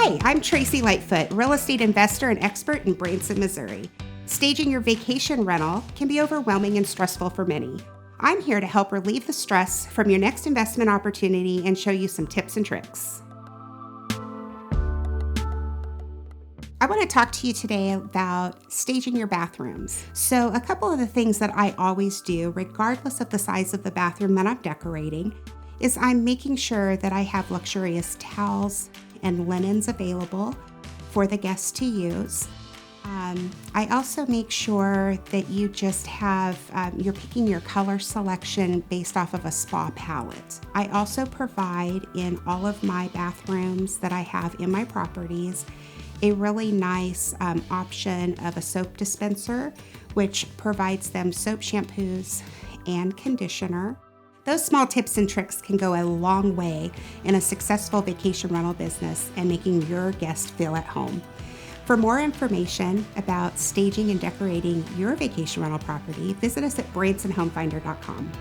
Hi, I'm Tracey Lightfoot, real estate investor and expert in Branson, Missouri. Staging your vacation rental can be overwhelming and stressful for many. I'm here to help relieve the stress from your next investment opportunity and show you some tips and tricks. I want to talk to you today about staging your bathrooms. So a couple of the things that I always do, regardless of the size of the bathroom that I'm decorating, is I'm making sure that I have luxurious towels and linens available for the guests to use. I also make sure that you just have, you're picking your color selection based off of a spa palette. I also provide in all of my bathrooms that I have in my properties a really nice option of a soap dispenser, which provides them soap, shampoos, and conditioner. Those small tips and tricks can go a long way in a successful vacation rental business and making your guests feel at home. For more information about staging and decorating your vacation rental property, visit us at bransonhomefinder.com.